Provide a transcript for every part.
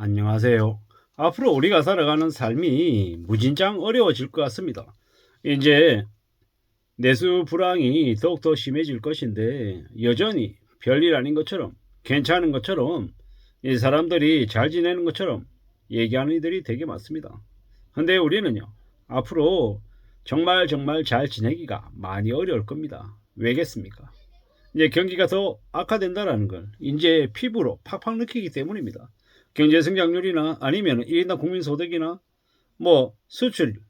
안녕하세요. 앞으로 우리가 살아가는 삶이 무진장 어려워질 것 같습니다. 이제 내수 불황이 더욱더 심해질 것인데 여전히 별일 아닌 것처럼 괜찮은 것처럼 이 사람들이 잘 지내는 것처럼 얘기하는 이들이 되게 많습니다. 근데 우리는요, 앞으로 정말 잘 지내기가 많이 어려울 겁니다. 왜겠습니까? 이제 경기가 더 악화된다라는 걸 이제 피부로 팍팍 느끼기 때문입니다. 경제 성장률이나 아니면 1인당 국민소득이나 뭐 수출입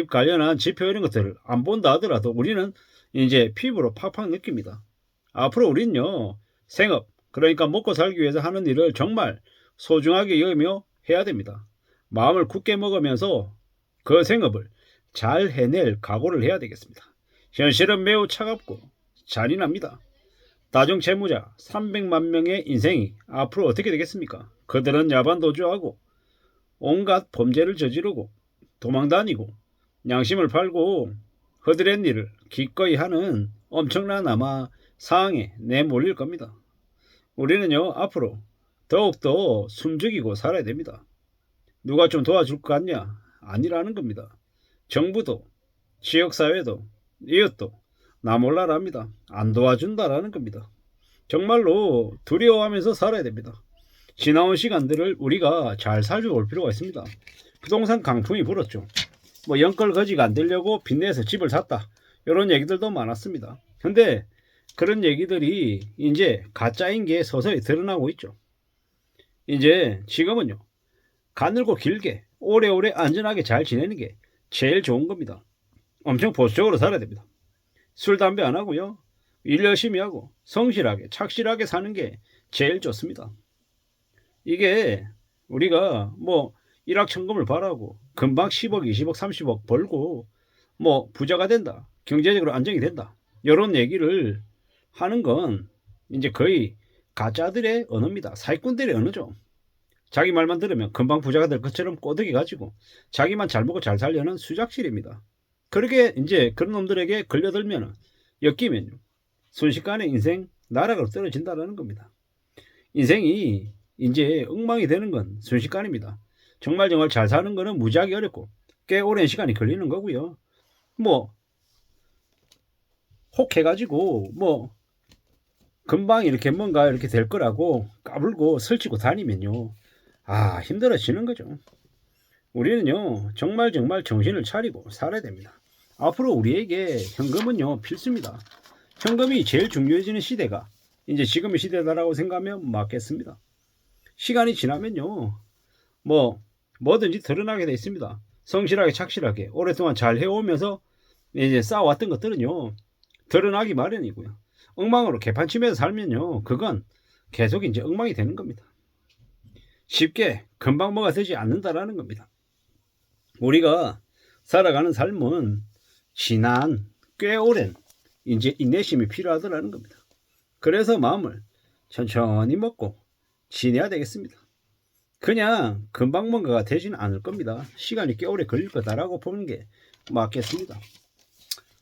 관련한 지표 이런 것들을 안 본다 하더라도 우리는 이제 피부로 팍팍 느낍니다. 앞으로 우리는요, 생업, 그러니까 먹고 살기 위해서 하는 일을 정말 소중하게 여기며 해야 됩니다. 마음을 굳게 먹으면서 그 생업을 잘 해낼 각오를 해야 되겠습니다. 현실은 매우 차갑고 잔인합니다. 다중 채무자 300만 명의 인생이 앞으로 어떻게 되겠습니까? 그들은 야반도주하고 온갖 범죄를 저지르고 도망다니고 양심을 팔고 허드렛 일을 기꺼이 하는 엄청난 아마 상황에 내몰릴 겁니다. 우리는요, 앞으로 더욱더 숨죽이고 살아야 됩니다. 누가 좀 도와줄 것 같냐? 아니라는 겁니다. 정부도 지역사회도 이웃도 나 몰라랍니다. 안 도와준다라는 겁니다. 정말로 두려워하면서 살아야 됩니다. 지나온 시간들을 우리가 잘 살펴볼 필요가 있습니다. 부동산 강풍이 불었죠. 뭐 연끌 거지가 안 되려고 빚내서 집을 샀다. 이런 얘기들도 많았습니다. 근데 그런 얘기들이 이제 가짜인 게 서서히 드러나고 있죠. 이제 지금은요, 가늘고 길게 오래오래 안전하게 잘 지내는 게 제일 좋은 겁니다. 엄청 보수적으로 살아야 됩니다. 술, 담배 안 하고요. 일 열심히 하고 성실하게 착실하게 사는 게 제일 좋습니다. 이게 우리가 뭐 일확천금을 바라고 금방 10억, 20억, 30억 벌고 뭐 부자가 된다. 경제적으로 안정이 된다. 이런 얘기를 하는 건 이제 거의 가짜들의 언어입니다. 사기꾼들의 언어죠. 자기 말만 들으면 금방 부자가 될 것처럼 꼬드기 가지고 자기만 잘 먹고 잘 살려는 수작질입니다. 그렇게 이제 그런 놈들에게 걸려들면 엮이면요, 순식간에 인생 나락으로 떨어진다는 겁니다. 인생이 이제 엉망이 되는 건 순식간입니다. 정말 잘 사는 거는 무지하게 어렵고 꽤 오랜 시간이 걸리는 거고요. 뭐 혹해가지고 뭐 금방 이렇게 뭔가 이렇게 될 거라고 까불고 설치고 다니면요, 힘들어지는 거죠. 우리는요, 정말 정신을 차리고 살아야 됩니다. 앞으로 우리에게 현금은요, 필수입니다. 현금이 제일 중요해지는 시대가 이제 지금의 시대다라고 생각하면 맞겠습니다. 시간이 지나면요, 뭐든지 드러나게 돼 있습니다. 성실하게 착실하게 오랫동안 잘 해오면서 이제 쌓아왔던 것들은요, 드러나기 마련이고요. 엉망으로 개판치면서 살면요, 그건 계속 이제 엉망이 되는 겁니다. 쉽게 금방 뭐가 되지 않는다라는 겁니다. 우리가 살아가는 삶은 지난 꽤 오랜 이제 인내심이 필요하더라는 겁니다. 그래서 마음을 천천히 먹고 지내야 되겠습니다. 그냥 금방 뭔가가 되지는 않을 겁니다. 시간이 꽤 오래 걸릴 거다라고 보는 게 맞겠습니다.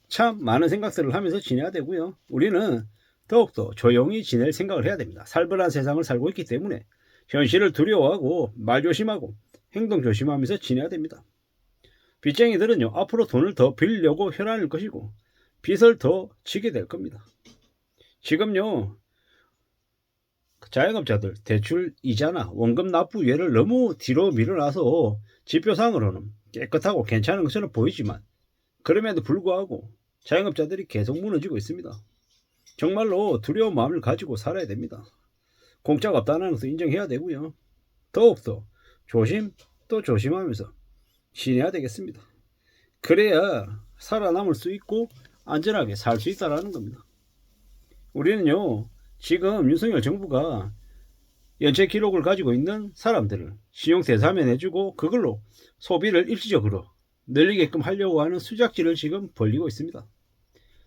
참 많은 생각들을 하면서 지내야 되고요. 우리는 더욱더 조용히 지낼 생각을 해야 됩니다. 살벌한 세상을 살고 있기 때문에 현실을 두려워하고 말 조심하고 행동 조심하면서 지내야 됩니다. 빚쟁이들은요, 앞으로 돈을 더 빌려고 혈안일 것이고 빚을 더 지게 될 겁니다. 지금요, 자영업자들 대출 이자나 원금 납부율을 너무 뒤로 밀어놔서 지표상으로는 깨끗하고 괜찮은 것처럼 보이지만 그럼에도 불구하고 자영업자들이 계속 무너지고 있습니다. 정말로 두려운 마음을 가지고 살아야 됩니다. 공짜가 없다는 것을 인정해야 되고요. 더욱더 조심 또 조심하면서 지내야 되겠습니다. 그래야 살아남을 수 있고 안전하게 살 수 있다는 겁니다. 우리는요, 지금 윤석열 정부가 연체 기록을 가지고 있는 사람들을 신용 대사면해주고 그걸로 소비를 일시적으로 늘리게끔 하려고 하는 수작질을 지금 벌이고 있습니다.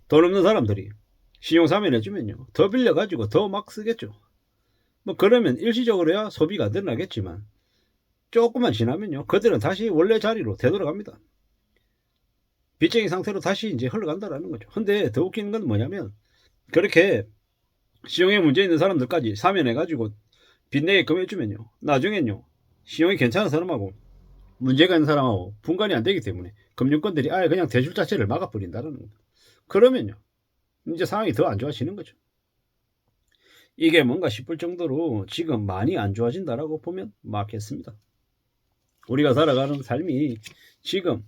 돈 없는 사람들이 신용 사면해주면요, 더 빌려가지고 더 막 쓰겠죠. 뭐 그러면 일시적으로야 소비가 늘어나겠지만 조금만 지나면요, 그들은 다시 원래 자리로 되돌아갑니다. 빚쟁이 상태로 다시 이제 흘러간다라는 거죠. 근데 더 웃기는 건 뭐냐면, 그렇게 신용에 문제 있는 사람들까지 사면해가지고 빚내게끔 해주면요, 나중엔요, 신용이 괜찮은 사람하고 문제가 있는 사람하고 분간이 안 되기 때문에 금융권들이 아예 그냥 대출 자체를 막아버린다는 겁니다. 그러면요, 이제 상황이 더 안 좋아지는 거죠. 이게 뭔가 싶을 정도로 지금 많이 안 좋아진다라고 보면 맞겠습니다. 우리가 살아가는 삶이 지금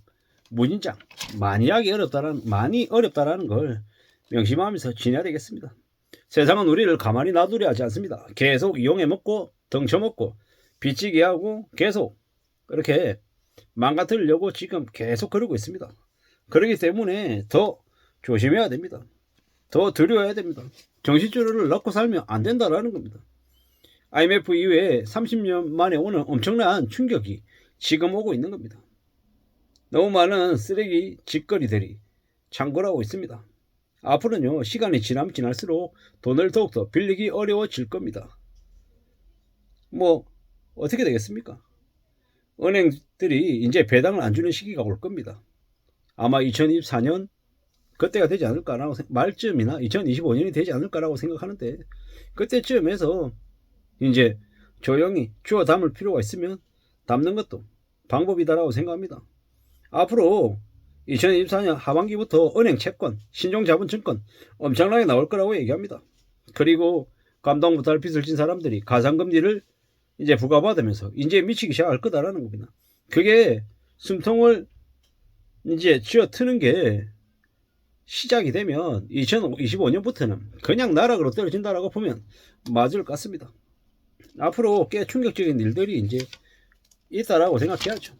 무진장 많이 어렵다라는 걸 명심하면서 지내야 되겠습니다. 세상은 우리를 가만히 놔두려 하지 않습니다. 계속 이용해 먹고 덩쳐먹고 빚지게 하고 계속 그렇게 망가뜨리려고 지금 계속 그러고 있습니다. 그렇기 때문에 더 조심해야 됩니다. 더 두려워야 됩니다. 정신줄을 놓고 살면 안 된다라는 겁니다. IMF 이후에 30년 만에 오는 엄청난 충격이 지금 오고 있는 겁니다. 너무 많은 쓰레기 짓거리들이 창궐하고 있습니다. 앞으로는요, 시간이 지나면 지날수록 돈을 더욱더 빌리기 어려워질 겁니다. 뭐 어떻게 되겠습니까? 은행들이 이제 배당을 안 주는 시기가 올 겁니다. 아마 2024년 그때가 되지 않을까라고 말쯤이나 2025년이 되지 않을까라고 생각하는데, 그때쯤에서 이제 조용히 주워 담을 필요가 있으면 담는 것도 방법이다라고 생각합니다. 앞으로 2024년 하반기부터 은행 채권, 신종자본증권 엄청나게 나올 거라고 얘기합니다. 그리고 감당못할 빚을 진 사람들이 가상금리를 이제 부과받으면서 이제 미치기 시작할 거다라는 겁니다. 그게 숨통을 이제 쥐어 트는 게 시작이 되면 2025년부터는 그냥 나락으로 떨어진다라고 보면 맞을 것 같습니다. 앞으로 꽤 충격적인 일들이 이제 있다라고 생각해야죠.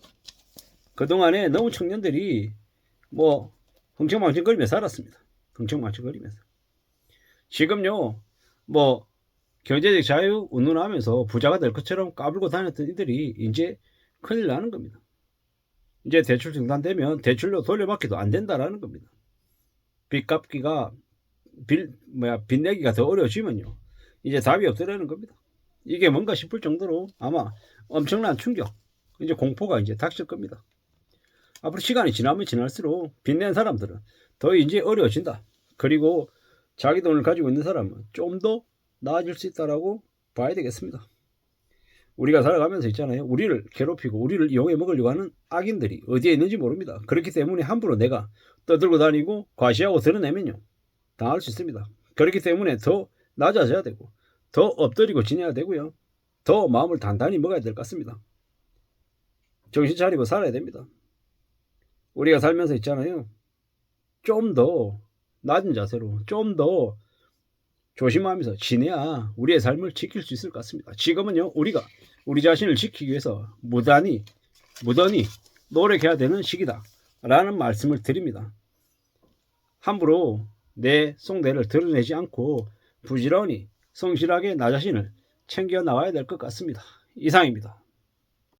그동안에 너무 청년들이 뭐 흥청망청거리면서 살았습니다. 흥청망청거리면서. 지금요, 뭐 경제적 자유 운운하면서 부자가 될 것처럼 까불고 다녔던 이들이 이제 큰일 나는 겁니다. 이제 대출 중단되면 대출로 돌려받기도 안 된다라는 겁니다. 빚 갚기가 빚 내기가 더 어려워지면요, 이제 답이 없더라는 겁니다. 이게 뭔가 싶을 정도로 아마 엄청난 충격, 이제 공포가 이제 닥칠 겁니다. 앞으로 시간이 지나면 지날수록 빚낸 사람들은 더 이제 어려워진다. 그리고 자기 돈을 가지고 있는 사람은 좀 더 나아질 수 있다라고 봐야 되겠습니다. 우리가 살아가면서 있잖아요, 우리를 괴롭히고 우리를 이용해 먹으려고 하는 악인들이 어디에 있는지 모릅니다. 그렇기 때문에 함부로 내가 떠들고 다니고 과시하고 드러내면요, 당할 수 있습니다. 그렇기 때문에 더 낮아져야 되고 더 엎드리고 지내야 되고요, 더 마음을 단단히 먹어야 될 것 같습니다. 정신 차리고 살아야 됩니다. 우리가 살면서 있잖아요, 좀 더 낮은 자세로 좀 더 조심하면서 지내야 우리의 삶을 지킬 수 있을 것 같습니다. 지금은요, 우리가 우리 자신을 지키기 위해서 무던히 노력해야 되는 시기다 라는 말씀을 드립니다. 함부로 내 속내를 드러내지 않고 부지런히 성실하게 나 자신을 챙겨 나와야 될 것 같습니다. 이상입니다.